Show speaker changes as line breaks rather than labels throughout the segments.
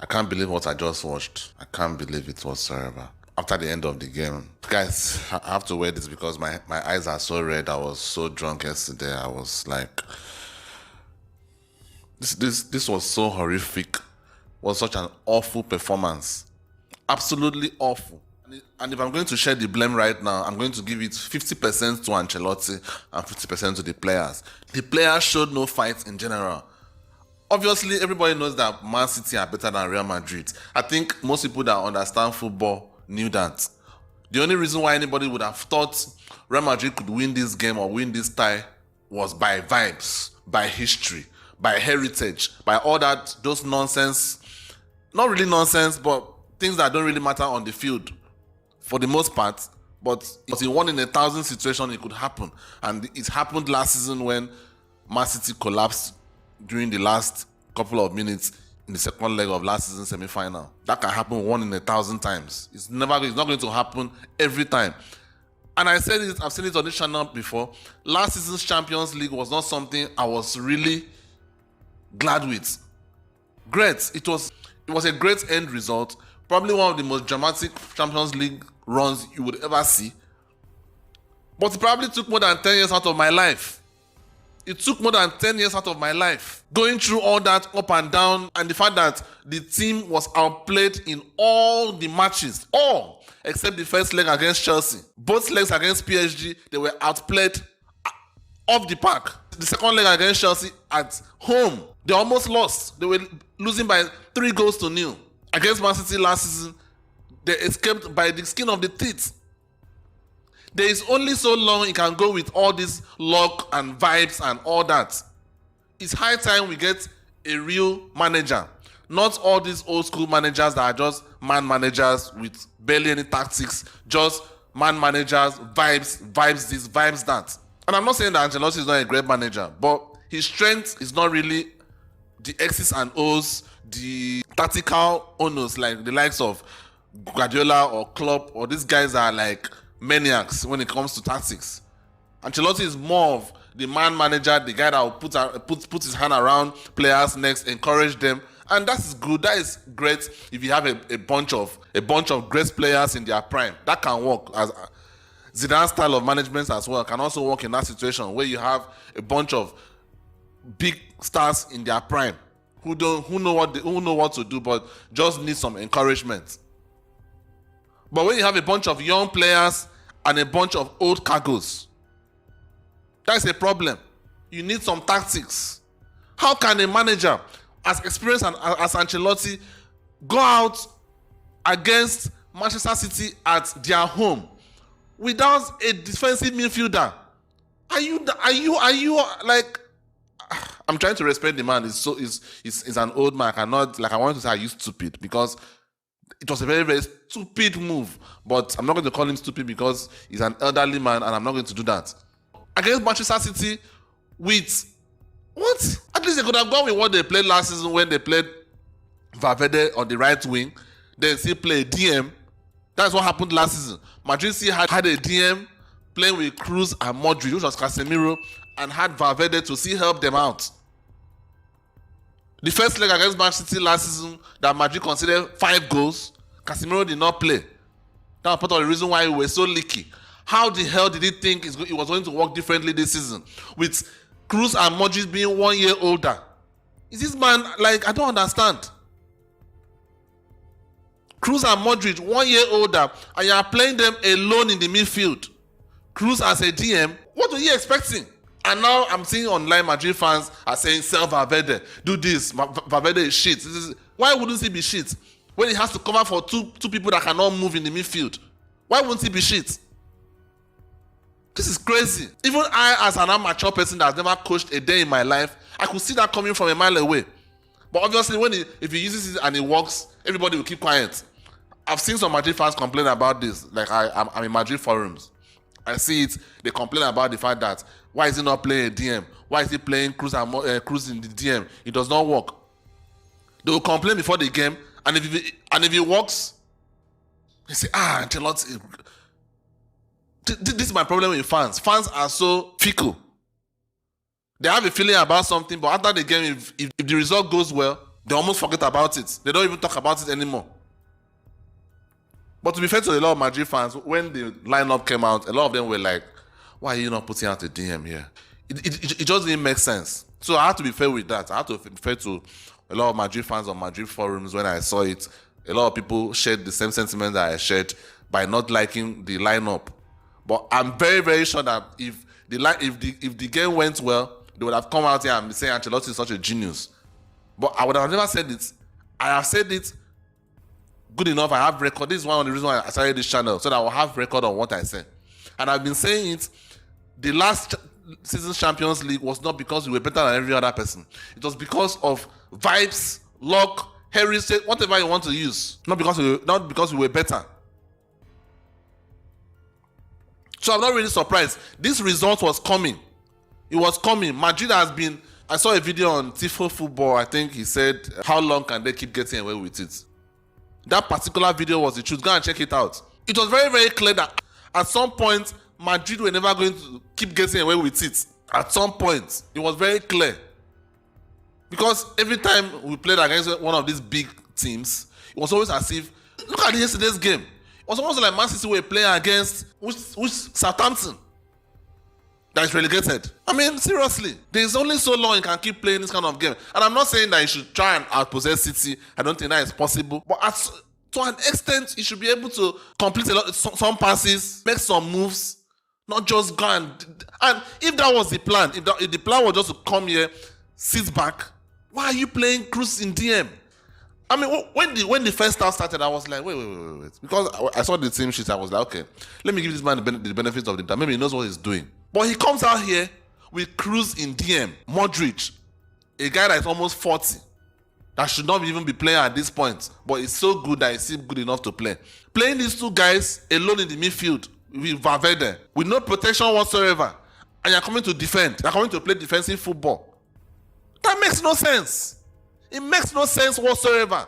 I can't believe what I just watched. I can't believe it whatsoever. After the end of the game, guys, I have to wear this because my eyes are so red. I was so drunk yesterday. I was like, this was so horrific. It was such an awful performance. Absolutely awful. And if I'm going to share the blame right now, I'm going to give it 50% to Ancelotti and 50% to the players. The players showed no fight in general. Obviously, everybody knows that Man City are better than Real Madrid. I think most people that understand football knew that. The only reason why anybody would have thought Real Madrid could win this game or win this tie was by vibes, by history, by heritage, by all that, those nonsense, not really nonsense, but things that don't really matter on the field for the most part. But it's a 1 in 1,000 situation it could happen. And it happened last season when Man City collapsed during the last couple of minutes in the second leg of last season's semi-final. That can happen 1 in 1,000 times. It's not going to happen every time. And I said it, I've said it on this channel before. Last season's Champions League was not something I was really glad with. Great. It was a great end result. Probably one of the most dramatic Champions League runs you would ever see. But it probably took more than 10 years out of my life. It took more than 10 years out of my life. Going through all that up and down, and the fact that the team was outplayed in all the matches. All except the first leg against Chelsea. Both legs against PSG, they were outplayed off the park. The second leg against Chelsea at home, they almost lost. They were losing by 3-0. Against Man City last season, they escaped by the skin of the teeth. There is only so long you can go with all this luck and vibes and all that. It's high time we get a real manager. Not all these old school managers that are just man managers with barely any tactics. Just man managers, vibes this, vibes that. And I'm not saying that Ancelotti is not a great manager, but his strength is not really the X's and O's, the tactical owners like the likes of Guardiola or Klopp, or these guys are like maniacs when it comes to tactics. Ancelotti is more of the man manager, the guy that will put his hand around players' necks, encourage them, and that is good. That is great if you have a bunch of great players in their prime. That can work. As Zidane's style of management as well can also work in that situation where you have a bunch of big stars in their prime who know what to do, but just need some encouragement. But when you have a bunch of young players and a bunch of old cargoes, that's a problem. You need some tactics. How can a manager as experienced as Ancelotti go out against Manchester City at their home without a defensive midfielder? Are you like? I'm trying to respect the man. He's an old man. I want to say, are you stupid? Because it was a very, very stupid move. But I'm not going to call him stupid because he's an elderly man, and I'm not going to do that. Against Manchester City with what? At least they could have gone with what they played last season when they played Valverde on the right wing. Then still play a DM. That's what happened last season. Madrid still had a DM playing with Kroos and Modric, which was Casemiro, and had Valverde to see help them out. The first leg against Man City last season that Madrid considered 5 goals, Casemiro did not play. That was part of the reason why we were so leaky. How the hell did he think it was going to work differently this season? With Kroos and Modric being 1 year older. Is this man, like, I don't understand. Kroos and Modric 1 year older, and you are playing them alone in the midfield. Kroos as a DM, what were you expecting? And now I'm seeing online Madrid fans are saying, sell Valverde, do this, Valverde is shit. Why wouldn't he be shit? When he has to cover for two people that cannot move in the midfield. Why wouldn't he be shit? This is crazy. Even I, as an amateur person that has never coached a day in my life, I could see that coming from a mile away. But obviously, if he uses it and it works, everybody will keep quiet. I've seen some Madrid fans complain about this. Like, I'm in Madrid forums. I see it. They complain about the fact that why is he not playing a DM? Why is he playing Kroos in the DM? It does not work. They will complain before the game, and if it works, they say, Ancelotti. This is my problem with fans. Fans are so fickle. They have a feeling about something, but after the game, if the result goes well, They almost forget about it. They don't even talk about it anymore. But to be fair to a lot of Madrid fans, when the lineup came out, a lot of them were like, why are you not putting out a DM here? It just didn't make sense. So I had to be fair with that. I had to be fair to a lot of Madrid fans on Madrid forums when I saw it. A lot of people shared the same sentiment that I shared by not liking the lineup. But I'm very, very sure that if the game went well, they would have come out here and be saying Ancelotti is such a genius. But I would have never said it. I have said it good enough. I have record. This is one of the reasons why I started this channel, so that I will have record on what I said. And I've been saying it. The last season's Champions League was not because we were better than every other person. It was because of vibes, luck, heritage, whatever you want to use. Not because we were better. So I'm not really surprised. This result was coming. It was coming. Madrid has been... I saw a video on Tifo Football. I think he said, how long can they keep getting away with it? That particular video was the truth. Go and check it out. It was very, very clear that at some point, Madrid were never going to keep getting away with it. At some point, it was very clear. Because every time we played against one of these big teams, it was always as if, look at yesterday's game. It was almost like Man City were playing against which Southampton that is relegated. I mean, seriously, there's only so long you can keep playing this kind of game. And I'm not saying that you should try and outpossess City. I don't think that is possible. But to an extent, you should be able to complete some passes, make some moves, not just go and if that was the plan, if the plan was just to come here, sit back, why are you playing cruise in DM? I mean, when the first half started, I was like, wait. Because I saw the team sheet, I was like, okay, let me give this man the benefits of the doubt. Maybe he knows what he's doing. But he comes out here with Cruz in DM, Modric, a guy that is almost 40, that should not even be playing at this point, but he's so good that he's still good enough to play. Playing these two guys alone in the midfield with Valverde, with no protection whatsoever, and you're coming to defend, you're coming to play defensive football. That makes no sense. It makes no sense whatsoever.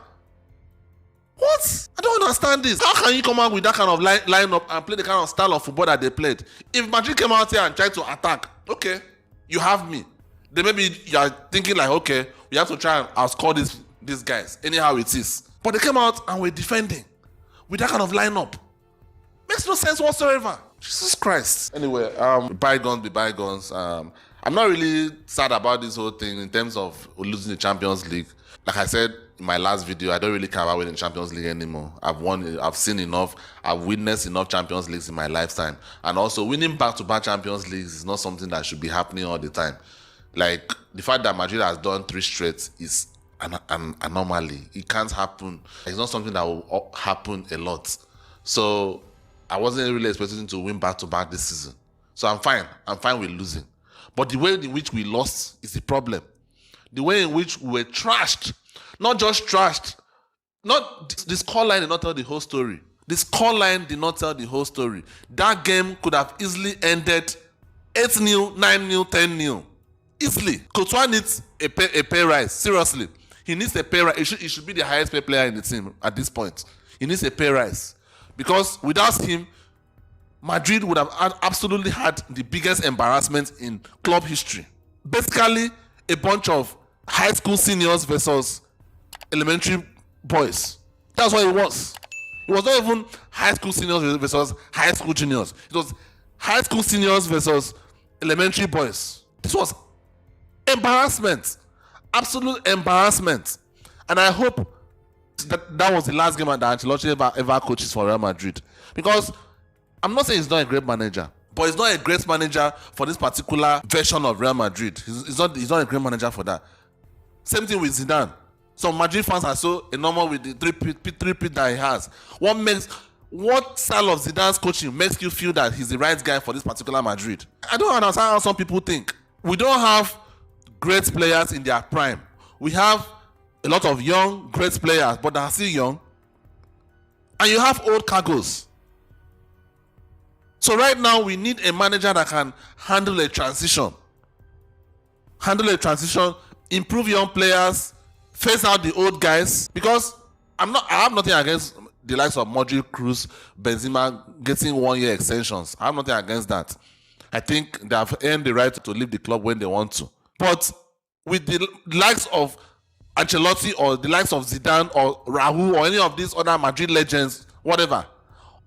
What? I don't understand this. How can you come out with that kind of lineup and play the kind of style of football that they played? If Madrid came out here and tried to attack, okay, you have me. Then maybe you are thinking like, okay, we have to try and outscore these guys, anyhow it is. But they came out and were defending with that kind of lineup. Makes no sense whatsoever. Jesus Christ. Anyway, bygones be bygones. I'm not really sad about this whole thing in terms of losing the Champions League. Like I said in my last video, I don't really care about winning the Champions League anymore. I've seen enough. I've witnessed enough Champions Leagues in my lifetime. And also, winning back-to-back Champions Leagues is not something that should be happening all the time. Like, the fact that Madrid has done 3 straight is an anomaly. It can't happen. It's not something that will happen a lot. So, I wasn't really expecting to win back-to-back this season. So, I'm fine. I'm fine with losing. But the way in which we lost is the problem. The way in which we were trashed. Not just trashed. The scoreline did not tell the whole story. The scoreline did not tell the whole story. That game could have easily ended 8-0, 9-0, 10-0. Easily. Courtois needs a pay rise. Seriously. He needs a pay rise. He should be the highest paid player in the team at this point. He needs a pay rise. Because without him, Madrid would have absolutely had the biggest embarrassment in club history. Basically, a bunch of high school seniors versus elementary boys. That's what it was. It was not even high school seniors versus high school juniors. It was high school seniors versus elementary boys. This was embarrassment. Absolute embarrassment. And I hope that was the last game that Ancelotti ever coaches for Real Madrid. Because I'm not saying he's not a great manager, but he's not a great manager for this particular version of Real Madrid. He's not a great manager for that. Same thing with Zidane. Some Madrid fans are so enamored with the three-peat that he has. What style of Zidane's coaching makes you feel that he's the right guy for this particular Madrid? I don't understand how some people think. We don't have great players in their prime. We have a lot of young, great players, but they are still young. And you have old cargoes. So right now, we need a manager that can handle a transition. Improve young players, phase out the old guys. Because I have nothing against the likes of Modric, Cruz, Benzema getting 1-year extensions. I have nothing against that. I think they have earned the right to leave the club when they want to. But with the likes of Ancelotti or the likes of Zidane or Raul or any of these other Madrid legends, whatever.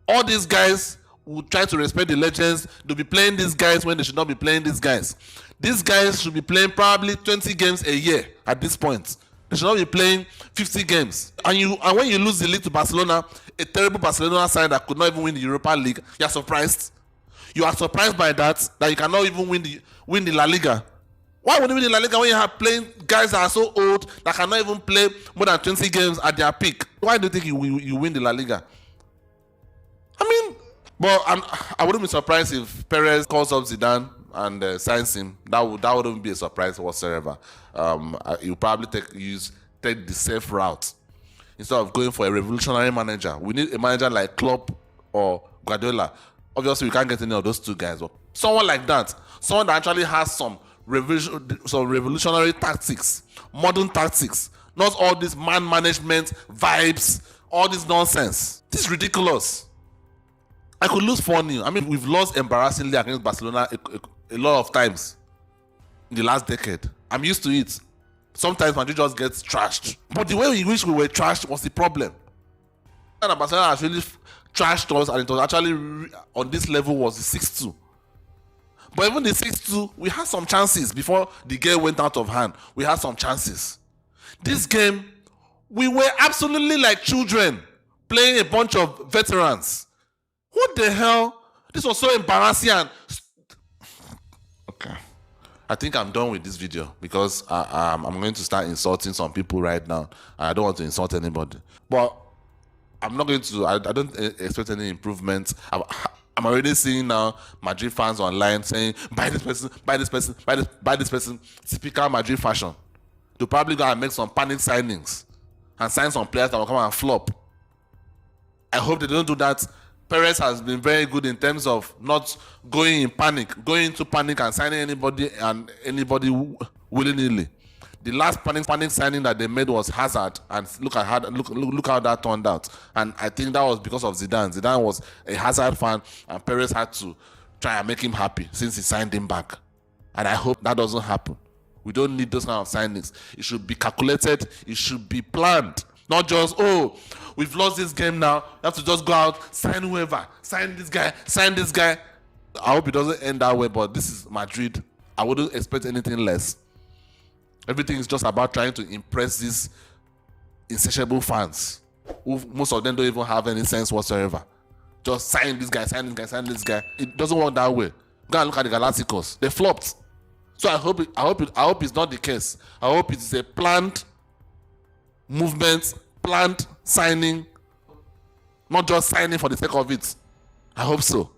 All these guys will try to respect the legends. They'll be playing these guys when they should not be playing these guys. These guys should be playing probably 20 games a year at this point. They should not be playing 50 games. And when you lose the league to Barcelona, a terrible Barcelona side that could not even win the Europa League, you're surprised. You are surprised by that you cannot even win the La Liga. Why would you win the La Liga when you have playing guys that are so old that cannot even play more than 20 games at their peak? Why do you think you win the La Liga? I mean, but I wouldn't be surprised if Perez calls up Zidane and signs him. That wouldn't be a surprise whatsoever. He'll probably take the safe route instead of going for a revolutionary manager. We need a manager like Klopp or Guardiola. Obviously, we can't get any of those two guys. But someone like that, someone that actually has some revolutionary tactics, modern tactics, not all this man management vibes, all this nonsense. This is ridiculous. I could lose 4-0. I mean, we've lost embarrassingly against Barcelona a lot of times in the last decade. I'm used to it. Sometimes Madrid just gets trashed. But the way in which we were trashed was the problem. And Barcelona has really trashed us, and it was actually on this level was the 6-2. But even the 6-2, we had some chances before the game went out of hand. We had some chances. This game, we were absolutely like children playing a bunch of veterans. What the hell? This was so embarrassing. Okay. I think I'm done with this video because I'm going to start insulting some people right now. I don't want to insult anybody. But I'm not going to, I don't expect any improvement. I'm already seeing now Madrid fans online saying, buy this person, buy this person, buy this person. Typical Madrid fashion. They'll probably go and make some panic signings and sign some players that will come and flop. I hope they don't do that. Perez has been very good in terms of not going into panic and signing anybody willy-nilly. The last panic signing that they made was Hazard, and look how that turned out. And I think that was because of Zidane. Zidane was a Hazard fan, and Perez had to try and make him happy since he signed him back. And I hope that doesn't happen. We don't need those kind of signings. It should be calculated. It should be planned. Not just, oh, we've lost this game now. You have to just go out, sign whoever, sign this guy, sign this guy. I hope it doesn't end that way, but this is Madrid. I wouldn't expect anything less. Everything is just about trying to impress these insatiable fans, who most of them don't even have any sense whatsoever. Just sign this guy, sign this guy, sign this guy. It doesn't work that way. Go and look at the Galacticos. They flopped. So I hope it's not the case. I hope it's a planned movement, planned signing, not just signing for the sake of it. I hope so.